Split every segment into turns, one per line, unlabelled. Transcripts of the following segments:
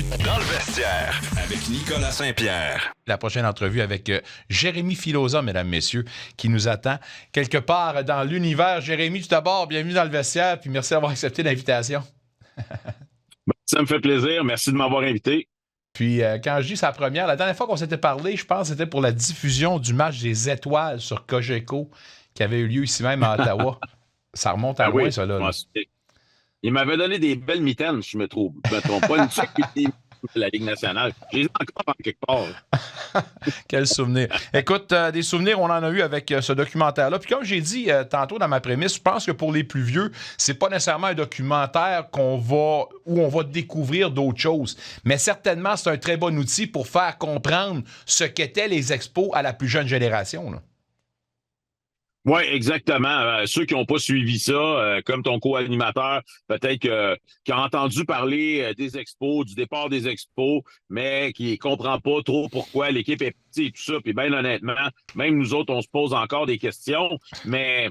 entrevue dans le vestiaire avec Nicolas Saint-Pierre.
La prochaine entrevue avec Jérémy Filosa, mesdames, messieurs, qui nous attend quelque part dans l'univers. Jérémy, tout d'abord, bienvenue dans le vestiaire, puis merci d'avoir accepté l'invitation.
Ça me fait plaisir. Merci de m'avoir invité.
Puis, quand je dis sa première, la dernière fois qu'on s'était parlé, je pense que c'était pour la diffusion du match des étoiles sur Cogeco, qui avait eu lieu ici même à Ottawa. Ça remonte à loin, ça, là.
Il m'avait donné des belles mitaines, je me trompe pas. Une seule de la Ligue nationale. Je les ai encore en quelque part.
Quel souvenir. Écoute, des souvenirs, on en a eu avec ce documentaire-là. Puis comme j'ai dit tantôt dans ma prémisse, je pense que pour les plus vieux, c'est pas nécessairement un documentaire où on va découvrir d'autres choses. Mais certainement, c'est un très bon outil pour faire comprendre ce qu'étaient les expos à la plus jeune génération, là.
Oui, exactement. Ceux qui n'ont pas suivi ça, comme ton co-animateur, peut-être qui a entendu parler des expos, du départ des expos, mais qui ne comprend pas trop pourquoi l'équipe est petite et tout ça. Puis bien honnêtement, même nous autres, on se pose encore des questions. Mais,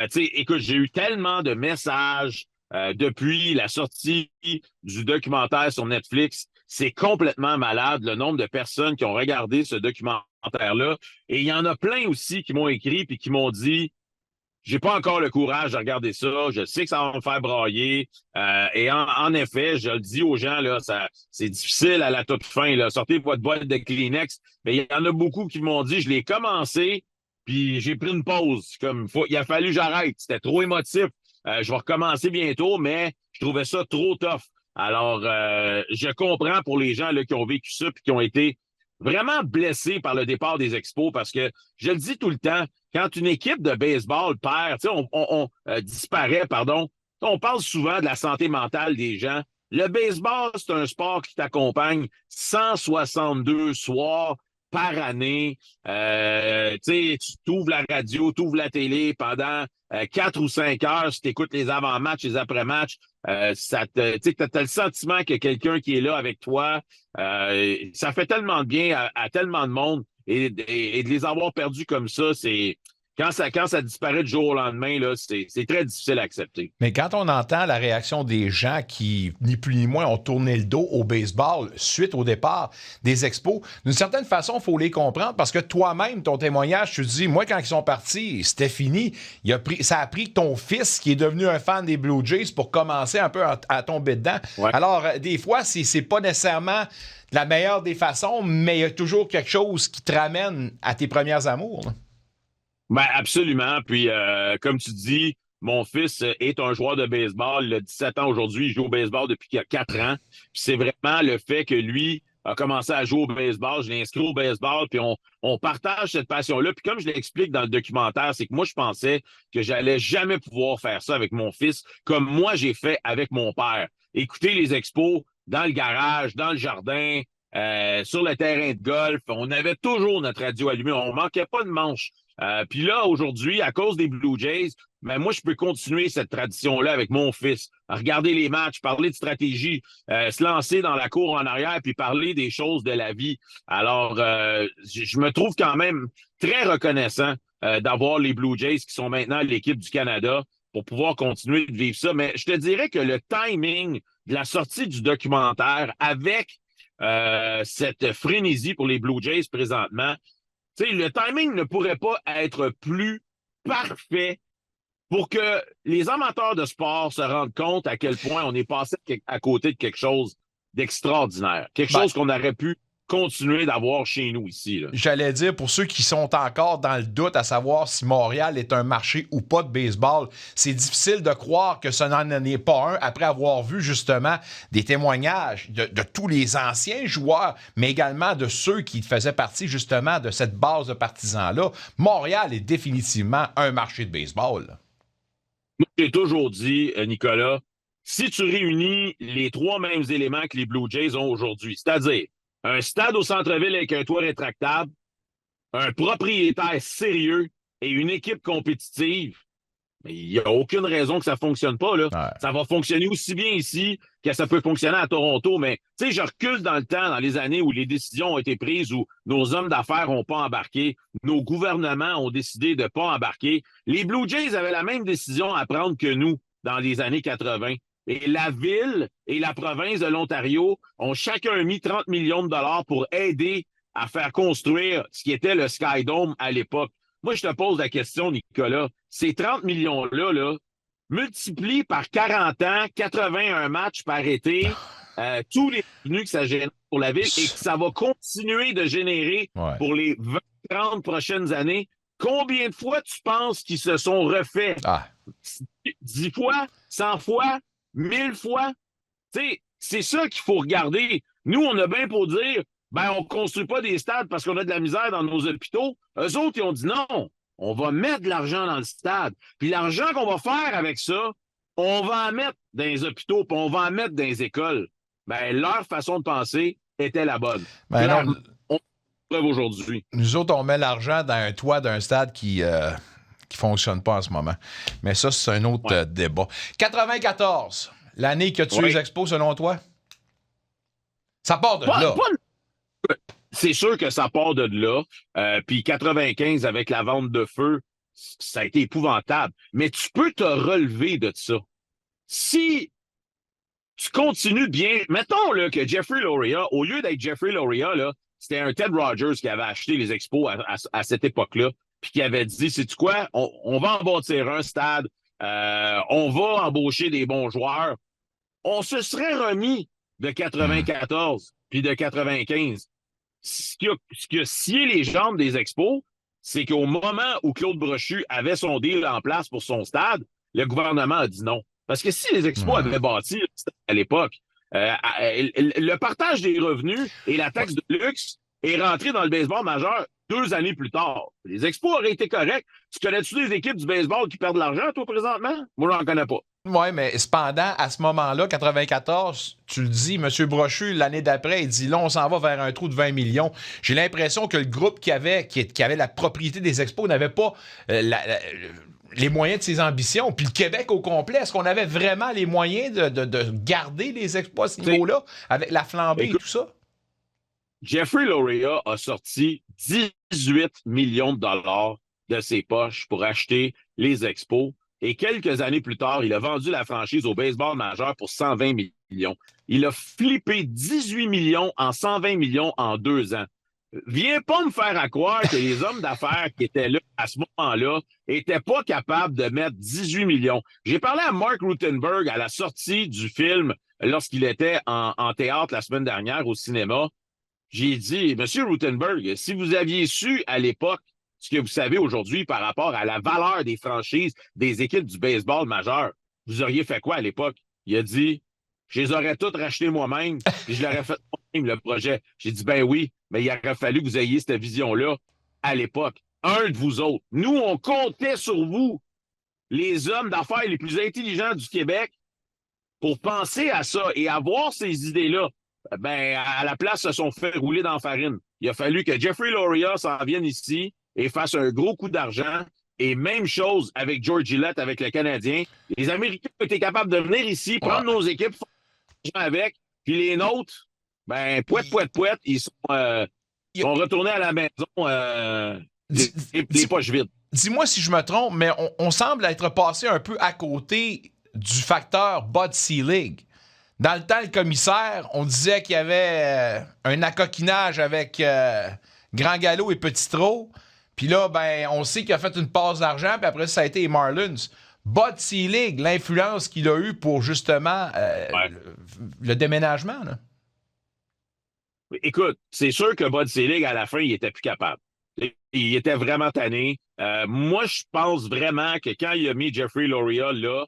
tu sais, écoute, j'ai eu tellement de messages depuis la sortie du documentaire sur Netflix. C'est complètement malade le nombre de personnes qui ont regardé ce documentaire-là. Et il y en a plein aussi qui m'ont écrit puis qui m'ont dit « J'ai pas encore le courage de regarder ça, je sais que ça va me faire brailler. Et en effet, je le dis aux gens, là, c'est difficile à la toute fin. Là. Sortez votre boîte de Kleenex. Mais il y en a beaucoup qui m'ont dit « Je l'ai commencé, puis j'ai pris une pause. Il a fallu que j'arrête. C'était trop émotif. Je vais recommencer bientôt, mais je trouvais ça trop tough. » Alors, je comprends pour les gens là, qui ont vécu ça puis qui ont été vraiment blessés par le départ des expos parce que, je le dis tout le temps, quand une équipe de baseball perd, tu sais, on disparaît, pardon, on parle souvent de la santé mentale des gens. Le baseball, c'est un sport qui t'accompagne 162 soirs par année. Tu sais, tu ouvres la radio, tu ouvres la télé pendant 4 ou 5 heures, si tu écoutes les avant-matchs, les après-matchs, tu as le sentiment qu'il y a quelqu'un qui est là avec toi. Ça fait tellement de bien à tellement de monde. Et de les avoir perdus comme ça, c'est... Quand ça disparaît du jour au lendemain, là, c'est très difficile à accepter.
Mais quand on entend la réaction des gens qui, ni plus ni moins, ont tourné le dos au baseball suite au départ des expos, d'une certaine façon, il faut les comprendre parce que toi-même, ton témoignage, tu te dis, moi, quand ils sont partis, c'était fini. Ça a pris ton fils qui est devenu un fan des Blue Jays pour commencer un peu à tomber dedans. Ouais. Alors, des fois, c'est pas nécessairement la meilleure des façons, mais il y a toujours quelque chose qui te ramène à tes premières amours, là.
Ben absolument. Puis, comme tu dis, mon fils est un joueur de baseball. Il a 17 ans aujourd'hui. Il joue au baseball depuis qu'il a 4 ans. Puis c'est vraiment le fait que lui a commencé à jouer au baseball. Je l'ai inscrit au baseball. Puis on partage cette passion-là. Puis comme je l'explique dans le documentaire, c'est que moi, je pensais que j'allais jamais pouvoir faire ça avec mon fils comme moi, j'ai fait avec mon père. Écouter les expos dans le garage, dans le jardin, sur le terrain de golf. On avait toujours notre radio allumée. On manquait pas de manche. Puis là, aujourd'hui, à cause des Blue Jays, ben moi, je peux continuer cette tradition-là avec mon fils. Regarder les matchs, parler de stratégie, se lancer dans la cour en arrière puis parler des choses de la vie. Alors, je me trouve quand même très reconnaissant d'avoir les Blue Jays qui sont maintenant l'équipe du Canada pour pouvoir continuer de vivre ça. Mais je te dirais que le timing de la sortie du documentaire avec cette frénésie pour les Blue Jays présentement, tu sais, le timing ne pourrait pas être plus parfait pour que les amateurs de sport se rendent compte à quel point on est passé à côté de quelque chose d'extraordinaire. Quelque chose qu'on aurait pu continuer d'avoir chez nous ici, là.
J'allais dire, pour ceux qui sont encore dans le doute à savoir si Montréal est un marché ou pas de baseball, c'est difficile de croire que ce n'en est pas un après avoir vu justement des témoignages de tous les anciens joueurs, mais également de ceux qui faisaient partie justement de cette base de partisans-là. Montréal est définitivement un marché de baseball, là.
Moi, j'ai toujours dit, Nicolas, si tu réunis les 3 mêmes éléments que les Blue Jays ont aujourd'hui, c'est-à-dire un stade au centre-ville avec un toit rétractable, un propriétaire sérieux et une équipe compétitive, il n'y a aucune raison que ça ne fonctionne pas, là. Ouais. Ça va fonctionner aussi bien ici que ça peut fonctionner à Toronto, mais tu sais, je recule dans le temps, dans les années où les décisions ont été prises, où nos hommes d'affaires n'ont pas embarqué, nos gouvernements ont décidé de ne pas embarquer. Les Blue Jays avaient la même décision à prendre que nous dans les années 80. Et la ville et la province de l'Ontario ont chacun mis 30 millions de dollars pour aider à faire construire ce qui était le Skydome à l'époque. Moi, je te pose la question, Nicolas. Ces 30 millions-là, là, multiplient par 40 ans, 81 matchs par été, tous les revenus que ça génère pour la ville et que ça va continuer de générer pour les 20-30 prochaines années. Combien de fois tu penses qu'ils se sont refaits? 10 fois, 100 fois, 1000 fois? Tu sais, c'est ça qu'il faut regarder. Nous, on a bien pour dire, on ne construit pas des stades parce qu'on a de la misère dans nos hôpitaux. Eux autres, ils ont dit non, on va mettre de l'argent dans le stade. Puis l'argent qu'on va faire avec ça, on va en mettre dans les hôpitaux, puis on va en mettre dans les écoles. Leur façon de penser était la bonne.
Non,
on preuve aujourd'hui.
Nous autres, on met l'argent dans un toit d'un stade qui fonctionne pas en ce moment. Mais ça, c'est un autre débat. 94, l'année qui a tué les Expos, selon toi? Ça part de là.
C'est sûr que ça part de là. Puis 95, avec la vente de feu, ça a été épouvantable. Mais tu peux te relever de ça. Si tu continues bien... Mettons là, que Jeffrey Loria, au lieu d'être Jeffrey Loria, là, c'était un Ted Rogers qui avait acheté les Expos à cette époque-là, puis qui avait dit, sais-tu quoi, on va en bâtir un stade, on va embaucher des bons joueurs. On se serait remis de 94 puis de 95. Ce qui a scié les jambes des Expos, c'est qu'au moment où Claude Brochu avait son deal en place pour son stade, le gouvernement a dit non. Parce que si les Expos avaient bâti à l'époque, le partage des revenus et la taxe de luxe est rentré dans le baseball majeur 2 années plus tard. Les Expos auraient été corrects. Tu connais-tu des équipes du baseball qui perdent de l'argent, toi, présentement? Moi, j'en connais pas.
Oui, mais cependant, à ce moment-là, 94, tu le dis, M. Brochu, l'année d'après, il dit là, on s'en va vers un trou de 20 millions. J'ai l'impression que le groupe qui avait la propriété des Expos n'avait pas les moyens de ses ambitions. Puis le Québec au complet, est-ce qu'on avait vraiment les moyens de garder les Expos à ce niveau-là, avec la flambée et tout ça?
Jeffrey Loria a sorti 18 millions de dollars de ses poches pour acheter les Expos. Et quelques années plus tard, il a vendu la franchise au baseball majeur pour 120 millions. Il a flippé 18 millions en 120 millions en 2 ans. Viens pas me faire à croire que les hommes d'affaires qui étaient là à ce moment-là étaient pas capables de mettre 18 millions. J'ai parlé à Mark Rutenberg à la sortie du film lorsqu'il était en théâtre la semaine dernière au cinéma. J'ai dit, Monsieur Rutenberg, si vous aviez su à l'époque ce que vous savez aujourd'hui par rapport à la valeur des franchises des équipes du baseball majeur, vous auriez fait quoi à l'époque? Il a dit, je les aurais toutes rachetées moi-même, puis je l'aurais fait moi-même, le projet. J'ai dit, ben oui, mais il aurait fallu que vous ayez cette vision-là à l'époque. Un de vous autres. Nous, on comptait sur vous, les hommes d'affaires les plus intelligents du Québec, pour penser à ça et avoir ces idées-là. À la place, se sont fait rouler dans la farine. Il a fallu que Jeffrey Loria s'en vienne ici et fasse un gros coup d'argent. Et même chose avec George Gillette, avec le Canadien. Les Américains ont été capables de venir ici, prendre nos équipes, faire de l'argent avec, puis les nôtres, pouette, ils sont retournés à la maison les poches vides.
Dis-moi si je me trompe, mais on semble être passé un peu à côté du facteur Bud Selig. Dans le temps, le commissaire, on disait qu'il y avait un accoquinage avec Grand Gallo et Petit Trot. Puis là, on sait qu'il a fait une passe d'argent, puis après ça a été les Marlins. Bud Selig, l'influence qu'il a eue pour justement le déménagement. Là.
Écoute, c'est sûr que Bud Selig, à la fin, il était plus capable. Il était vraiment tanné. Moi, je pense vraiment que quand il a mis Jeffrey Loria là,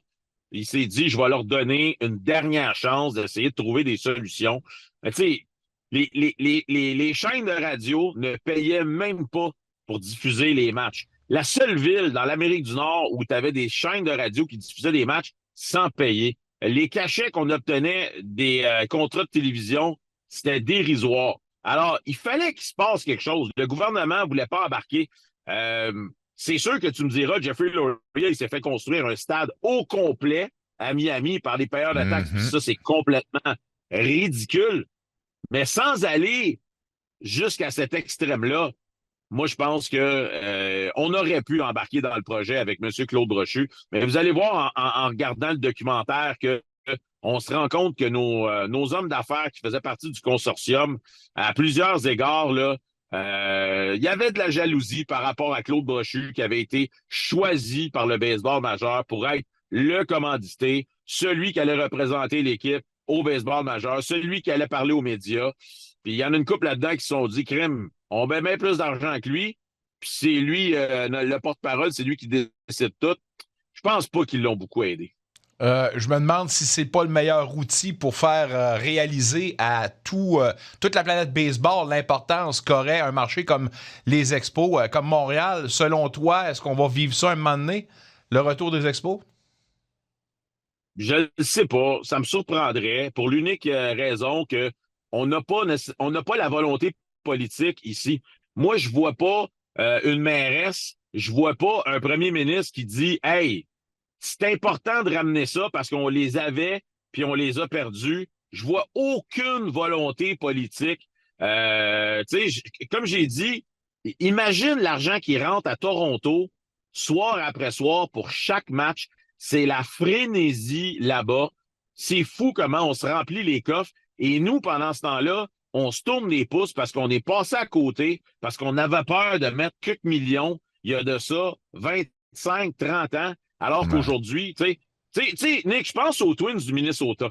il s'est dit, je vais leur donner une dernière chance d'essayer de trouver des solutions. Tu sais, les chaînes de radio ne payaient même pas pour diffuser les matchs. La seule ville dans l'Amérique du Nord où tu avais des chaînes de radio qui diffusaient des matchs sans payer. Les cachets qu'on obtenait des contrats de télévision, c'était dérisoire. Alors, il fallait qu'il se passe quelque chose. Le gouvernement ne voulait pas embarquer. C'est sûr que tu me diras, Jeffrey Loria, il s'est fait construire un stade au complet à Miami par des payeurs de taxes. Ça, c'est complètement ridicule. Mais sans aller jusqu'à cet extrême-là, moi, je pense que on aurait pu embarquer dans le projet avec M. Claude Brochu. Mais vous allez voir en regardant le documentaire que on se rend compte que nos hommes d'affaires qui faisaient partie du consortium, à plusieurs égards, là, il y avait de la jalousie par rapport à Claude Brochu qui avait été choisi par le baseball majeur pour être le commandité, celui qui allait représenter l'équipe au baseball majeur, celui qui allait parler aux médias. Puis il y en a une couple là-dedans qui se sont dit, crime, on met bien plus d'argent que lui, puis c'est lui, le porte-parole, c'est lui qui décide tout. Je pense pas qu'ils l'ont beaucoup aidé.
Je me demande si c'est pas le meilleur outil pour faire réaliser à toute la planète baseball l'importance qu'aurait un marché comme les Expos, comme Montréal. Selon toi, est-ce qu'on va vivre ça un moment donné, le retour des Expos?
Je ne sais pas. Ça me surprendrait pour l'unique raison que on n'a pas la volonté politique ici. Moi, je vois pas une mairesse, je vois pas un premier ministre qui dit « Hey, c'est important de ramener ça parce qu'on les avait puis on les a perdus. » Je vois aucune volonté politique. Comme j'ai dit, imagine l'argent qui rentre à Toronto soir après soir pour chaque match. C'est la frénésie là-bas. C'est fou comment on se remplit les coffres. Et nous, pendant ce temps-là, on se tourne les pouces parce qu'on est passé à côté, parce qu'on avait peur de mettre quelques millions. Il y a de ça 25, 30 ans. Alors qu'aujourd'hui, tu sais, Nick, je pense aux Twins du Minnesota.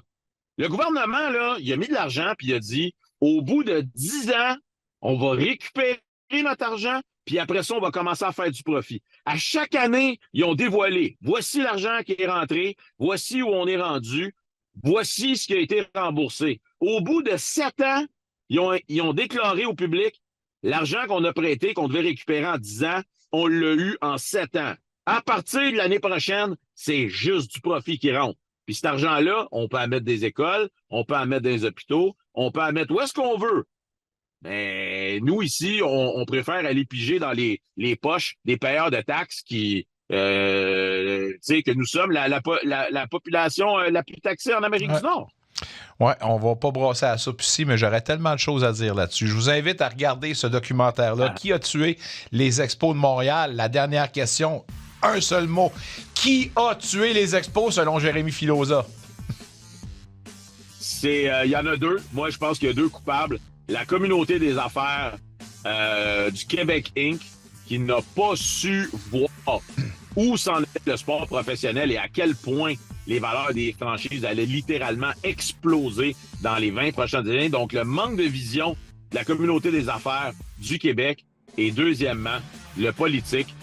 Le gouvernement, là, il a mis de l'argent puis il a dit, au bout de 10 ans, on va récupérer notre argent puis après ça, on va commencer à faire du profit. À chaque année, ils ont dévoilé, voici l'argent qui est rentré, voici où on est rendu, voici ce qui a été remboursé. Au bout de 7 ans, ils ont déclaré au public, l'argent qu'on a prêté, qu'on devait récupérer en 10 ans, on l'a eu en 7 ans. À partir de l'année prochaine, c'est juste du profit qui rentre. Puis cet argent-là, on peut en mettre des écoles, on peut en mettre des hôpitaux, on peut en mettre où est-ce qu'on veut. Mais nous, ici, on préfère aller piger dans les poches des payeurs de taxes qui, que nous sommes la population la plus taxée en Amérique du Nord.
Oui, on va pas brasser à ça ici, mais j'aurais tellement de choses à dire là-dessus. Je vous invite à regarder ce documentaire-là. Qui a tué les Expos de Montréal? La dernière question, un seul mot. Qui a tué les Expos selon Jérémy Filosa?
Il y en a deux. Moi, je pense qu'il y a deux coupables. La communauté des affaires du Québec Inc. qui n'a pas su voir où s'en est le sport professionnel et à quel point les valeurs des franchises allaient littéralement exploser dans les 20 prochaines années. Donc, le manque de vision de la communauté des affaires du Québec. Et deuxièmement, le politique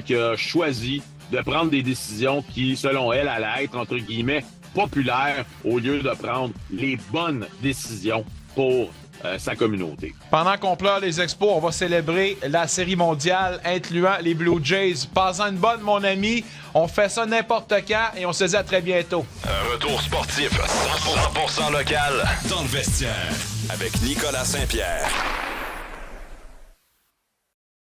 qui a choisi de prendre des décisions qui, selon elle, allaient être, entre guillemets, populaires au lieu de prendre les bonnes décisions pour sa communauté.
Pendant qu'on pleure les Expos, on va célébrer la Série mondiale incluant les Blue Jays. Passant une bonne, mon ami. On fait ça n'importe quand et on se dit à très bientôt.
Un retour sportif 100% local dans le vestiaire avec Nicolas Saint-Pierre.